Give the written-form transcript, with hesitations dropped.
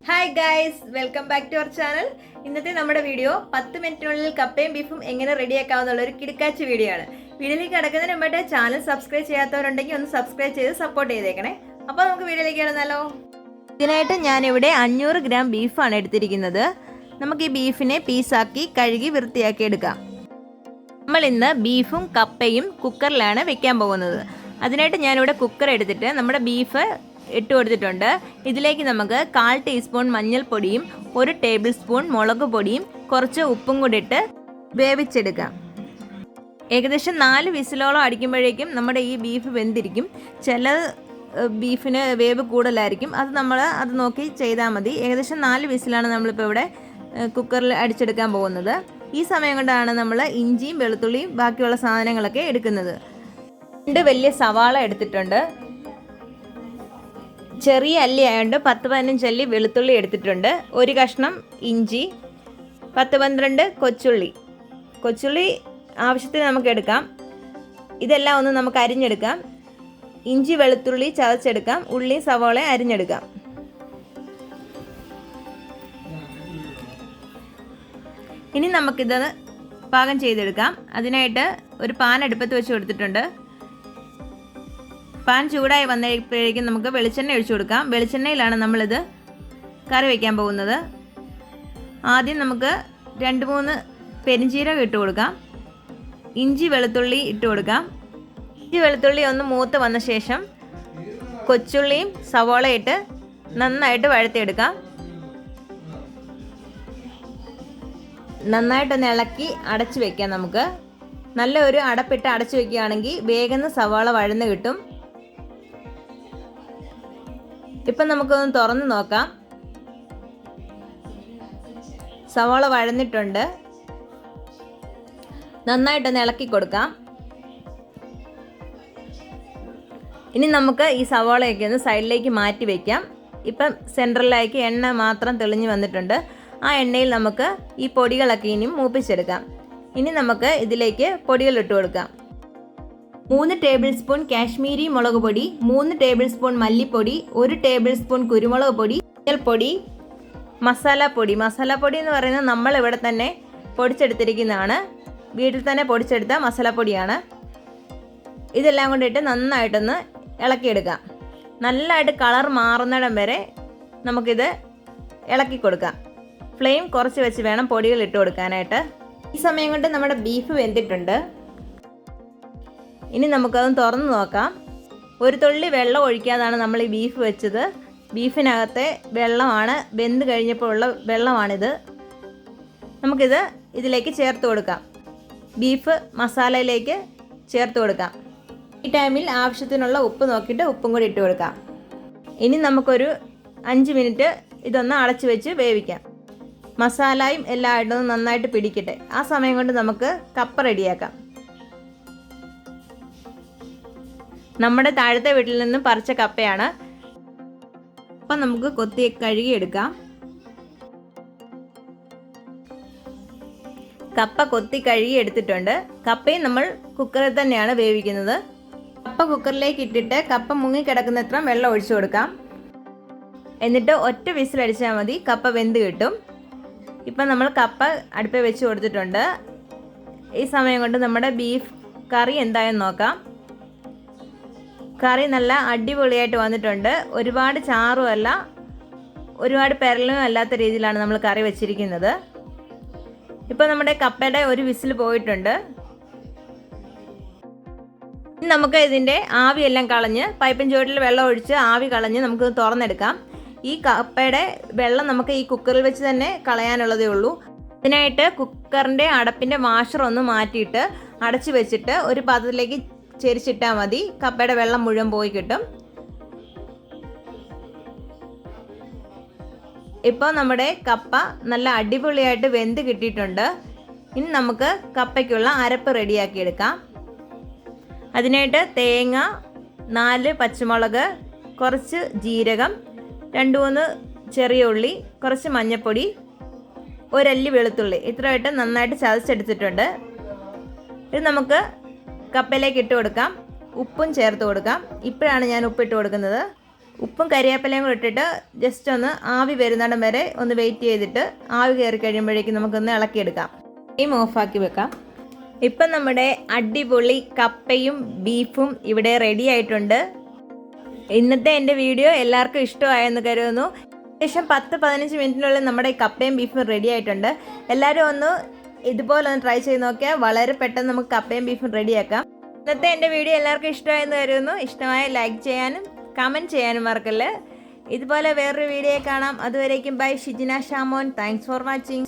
Hi guys, welcome back to our channel. ഇന്നത്തെ നമ്മുടെ video 10 മിനിറ്റിനുള്ളിൽ കപ്പയും ബീഫും എങ്ങനെ റെഡിയാക്കാവുന്നുള്ള ഒരു കിടക്കാച്ച് വീഡിയോ ആണ്. വീഡിയോയിലേക്ക് കിടക്കുന്നതിന് മുമ്പായിട്ട് ചാനൽ സബ്സ്ക്രൈബ് ചെയ്യാത്തവരുണ്ടെങ്കിൽ ഒന്ന് സബ്സ്ക്രൈബ് ചെയ്ത് സപ്പോർട്ട് ചെയ്തേക്കണേ. അപ്പോൾ നമുക്ക് വീഡിയോയിലേക്ക് കിടന്നാലോ. ഇതിനായിട്ട് ഞാനിവിടെ 500 ഗ്രാം ബീഫാണ് എടുത്തിരിക്കുന്നത്. നമുക്ക് ഈ ബീഫിനെ പീസാക്കി കഴുകി വൃത്തിയാക്കി എടുക്കാം. നമ്മൾ ഇന്ന് ബീഫും കപ്പയും കുക്കറിലാണ് വെക്കാൻ പോകുന്നത്. അതിനായിട്ട് ഞാനിവിടെ കുക്കർ എടുത്തിട്ട് നമ്മുടെ ബീഫ് ഇട്ട് കൊടുത്തിട്ടുണ്ട്. ഇതിലേക്ക് നമുക്ക് 1/4 ടീസ്പൂൺ മഞ്ഞൾപ്പൊടിയും 1 ടേബിൾ സ്പൂൺ മുളക് പൊടിയും കുറച്ച് ഉപ്പും കൂടി ഇട്ട് വേവിച്ചെടുക്കാം. ഏകദേശം 4 വിസിലോളം അടിക്കുമ്പോഴേക്കും നമ്മുടെ ഈ ബീഫ് വെന്തിരിക്കും. ചില ബീഫിന് വേവ് കൂടുതലായിരിക്കും, അത് നോക്കി ചെയ്താൽ മതി. ഏകദേശം 4 വിസിലാണ് നമ്മളിപ്പോൾ ഇവിടെ കുക്കറിൽ അടിച്ചെടുക്കാൻ പോകുന്നത്. ഈ സമയം കൊണ്ടാണ് നമ്മൾ ഇഞ്ചിയും വെളുത്തുള്ളിയും ബാക്കിയുള്ള സാധനങ്ങളൊക്കെ എടുക്കുന്നത്. 2 വലിയ സവാള എടുത്തിട്ടുണ്ട്. ചെറിയ അല്ലി ആയതുകൊണ്ട് 10-15 അല്ലി വെളുത്തുള്ളി എടുത്തിട്ടുണ്ട്. 1 കഷ്ണം ഇഞ്ചി, 10-12 കൊച്ചുള്ളി ആവശ്യത്തിന് നമുക്ക് എടുക്കാം. ഇതെല്ലാം ഒന്ന് നമുക്ക് അരിഞ്ഞെടുക്കാം. ഇഞ്ചി വെളുത്തുള്ളി ചതച്ചെടുക്കാം. ഉള്ളി സവാള അരിഞ്ഞെടുക്കാം. ഇനി നമുക്കിത് പാകം ചെയ്തെടുക്കാം. അതിനായിട്ട് ഒരു പാൻ അടുപ്പത്ത് വെച്ച് കൊടുത്തിട്ടുണ്ട്. പാൻ ചൂടായി വന്നപ്പോഴേക്കും നമുക്ക് വെളിച്ചെണ്ണ ഒഴിച്ചു കൊടുക്കാം. വെളിച്ചെണ്ണയിലാണ് നമ്മളിത് കറി വയ്ക്കാൻ പോകുന്നത്. ആദ്യം നമുക്ക് 2-3 പെരിഞ്ചീരകം ഇട്ട് കൊടുക്കാം. ഇഞ്ചി വെളുത്തുള്ളി ഇട്ട് കൊടുക്കാം. ഇഞ്ചി വെളുത്തുള്ളി ഒന്ന് മൂത്ത് വന്ന ശേഷം കൊച്ചുള്ളിയും സവോളയിട്ട് നന്നായിട്ട് വഴറ്റിയെടുക്കാം. നന്നായിട്ടൊന്ന് ഇളക്കി അടച്ചു വെക്കാം. നമുക്ക് നല്ലൊരു അടപ്പിട്ട് അടച്ചു വെക്കുകയാണെങ്കിൽ വേഗം സവാള വഴന്ന് കിട്ടും. ഇപ്പം നമുക്കൊന്ന് തുറന്ന് നോക്കാം. സവാള വഴന്നിട്ടുണ്ട്. നന്നായിട്ടൊന്ന് ഇളക്കി കൊടുക്കാം. ഇനി നമുക്ക് ഈ സവാളയൊക്കെ ഒന്ന് സൈഡിലേക്ക് മാറ്റി വയ്ക്കാം. ഇപ്പം സെൻട്രലിലേക്ക് എണ്ണ മാത്രം തെളിഞ്ഞ് വന്നിട്ടുണ്ട്. ആ എണ്ണയിൽ നമുക്ക് ഈ പൊടികളൊക്കെ ഇനിയും മൂപ്പിച്ചെടുക്കാം. ഇനി നമുക്ക് ഇതിലേക്ക് പൊടികൾ ഇട്ട് കൊടുക്കാം. 3 ടേബിൾ സ്പൂൺ കാശ്മീരി മുളക് പൊടി, 3 ടേബിൾ സ്പൂൺ മല്ലിപ്പൊടി, 1 ടേബിൾ സ്പൂൺ കുരുമുളക് പൊടി, മഞ്ഞൾപ്പൊടി, മസാലപ്പൊടി എന്ന് പറയുന്നത് നമ്മൾ ഇവിടെ തന്നെ പൊടിച്ചെടുത്തിരിക്കുന്നതാണ്. വീട്ടിൽ തന്നെ പൊടിച്ചെടുത്ത മസാലപ്പൊടിയാണ്. ഇതെല്ലാം കൊണ്ടിട്ട് നന്നായിട്ടൊന്ന് ഇളക്കിയെടുക്കാം. നല്ലതായിട്ട് കളർ മാറുന്നിടം വരെ നമുക്കിത് ഇളക്കി കൊടുക്കാം. ഫ്ലെയിം കുറച്ച് വെച്ച് വേണം പൊടികൾ ഇട്ട് കൊടുക്കാനായിട്ട്. ഈ സമയം കൊണ്ട് നമ്മുടെ ബീഫ് വെന്തിട്ടുണ്ട്. ഇനി നമുക്കതൊന്ന് തുറന്ന് നോക്കാം. ഒരു തുള്ളി വെള്ളം ഒഴിക്കാതാണ് നമ്മൾ ഈ ബീഫ് വെച്ചത്. ബീഫിനകത്തെ വെള്ളമാണ്, വെന്ത് കഴിഞ്ഞപ്പോൾ ഉള്ള വെള്ളമാണിത്. നമുക്കിത് ഇതിലേക്ക് ചേർത്ത് കൊടുക്കാം. ബീഫ് മസാലയിലേക്ക് ചേർത്ത് കൊടുക്കാം. ഈ ടൈമിൽ ആവശ്യത്തിനുള്ള ഉപ്പ് നോക്കിയിട്ട് ഉപ്പും കൂടി ഇട്ട് കൊടുക്കാം. ഇനി നമുക്കൊരു 5 മിനിറ്റ് ഇതൊന്ന് അടച്ചു വെച്ച് വേവിക്കാം. മസാലയും എല്ലായിട്ടൊന്ന് നന്നായിട്ട് പിടിക്കട്ടെ. ആ സമയം കൊണ്ട് നമുക്ക് കപ്പ റെഡിയാക്കാം. നമ്മുടെ താഴത്തെ വീട്ടിൽ നിന്നും പറിച്ച കപ്പയാണ്. അപ്പം നമുക്ക് കൊത്തി കഴുകിയെടുക്കാം. കപ്പ കൊത്തി കഴുകി എടുത്തിട്ടുണ്ട്. കപ്പയും നമ്മൾ കുക്കറിൽ തന്നെയാണ് വേവിക്കുന്നത്. കപ്പ കുക്കറിലേക്ക് ഇട്ടിട്ട് കപ്പ മുങ്ങിക്കിടക്കുന്നത്ര വെള്ളം ഒഴിച്ചു കൊടുക്കാം. എന്നിട്ട് ഒറ്റ വിസിലടിച്ചാൽ മതി, കപ്പ വെന്ത് കിട്ടും. ഇപ്പം നമ്മൾ കപ്പ അടുപ്പിൽ വെച്ച് കൊടുത്തിട്ടുണ്ട്. ഈ സമയം കൊണ്ട് നമ്മുടെ ബീഫ് കറി എന്തായെന്ന് നോക്കാം. കറി നല്ല അടിപൊളിയായിട്ട് വന്നിട്ടുണ്ട്. ഒരുപാട് ചാറും അല്ല, ഒരുപാട് പെരലും അല്ലാത്ത രീതിയിലാണ് നമ്മൾ കറി വെച്ചിരിക്കുന്നത്. ഇപ്പോൾ നമ്മുടെ കപ്പയുടെ ഒരു വിസിൽ പോയിട്ടുണ്ട്. ഇനി നമുക്ക് ഇതിൻ്റെ ആവിയെല്ലാം കളഞ്ഞ് പൈപ്പിൻ ചുവട്ടിൽ വെള്ളം ഒഴിച്ച് ആവി കളഞ്ഞ് നമുക്ക് തുറന്നെടുക്കാം. ഈ കപ്പയുടെ വെള്ളം നമുക്ക് ഈ കുക്കറിൽ വെച്ച് തന്നെ കളയാനുള്ളതേ ഉള്ളൂ. ഇതിനായിട്ട് കുക്കറിൻ്റെ അടപ്പിൻ്റെ വാഷർ ഒന്ന് മാറ്റിയിട്ട് അടച്ചു വെച്ചിട്ട് ഒരു പാത്രത്തിലേക്ക് ചെരിച്ചിട്ടാൽ മതി. കപ്പയുടെ വെള്ളം മുഴുവൻ പോയി കിട്ടും. ഇപ്പോൾ നമ്മുടെ കപ്പ നല്ല അടിപൊളിയായിട്ട് വെന്ത് കിട്ടിയിട്ടുണ്ട്. ഇനി നമുക്ക് കപ്പയ്ക്കുള്ള അരപ്പ് റെഡിയാക്കിയെടുക്കാം. അതിനായിട്ട് തേങ്ങ, 4 പച്ചമുളക്, കുറച്ച് ജീരകം, 2-3 ചെറിയ ഉള്ളി, കുറച്ച് മഞ്ഞൾപ്പൊടി, 1 അല്ലി വെളുത്തുള്ളി, ഇത്രയായിട്ട് നന്നായിട്ട് ചതച്ചെടുത്തിട്ടുണ്ട്. ഇത് നമുക്ക് കപ്പയിലേക്ക് ഇട്ട് കൊടുക്കാം. ഉപ്പും ചേർത്ത് കൊടുക്കാം. ഇപ്പോഴാണ് ഞാൻ ഉപ്പിട്ട് കൊടുക്കുന്നത്. ഉപ്പും കരിവേപ്പിലയും കൂടി ഇട്ടിട്ട് ജസ്റ്റ് ഒന്ന് ആവി വരുന്നിടം വരെ ഒന്ന് വെയിറ്റ് ചെയ്തിട്ട് ആവി കയറി കഴിയുമ്പോഴേക്കും നമുക്കൊന്ന് ഇളക്കിയെടുക്കാം. ഫ്ലെയിം ഓഫാക്കി വെക്കാം. ഇപ്പം നമ്മുടെ അടിപൊളി കപ്പയും ബീഫും ഇവിടെ റെഡി ആയിട്ടുണ്ട്. ഇന്നത്തെ എൻ്റെ വീഡിയോ എല്ലാവർക്കും ഇഷ്ടമായെന്ന് കരുതുന്നു. ഏകദേശം 10-15 മിനിറ്റിനുള്ളിൽ നമ്മുടെ കപ്പയും ബീഫും റെഡി ആയിട്ടുണ്ട്. എല്ലാവരും ഒന്ന് ഇതുപോലെ ഒന്ന് ട്രൈ ചെയ്ത് നോക്കിയാൽ വളരെ പെട്ടെന്ന് നമുക്ക് കപ്പയും ബീഫും റെഡിയാക്കാം. ഇന്നത്തെ എൻ്റെ വീഡിയോ എല്ലാവർക്കും ഇഷ്ടമായെന്ന് കരുതുന്നു. ഇഷ്ടമായ ലൈക്ക് ചെയ്യാനും കമൻറ്റ് ചെയ്യാനും മറക്കല്ലേ. ഇതുപോലെ വേറൊരു വീഡിയോ കാണാം. അതുവരേക്കും bye. Shijina Shamon. Thanks for watching.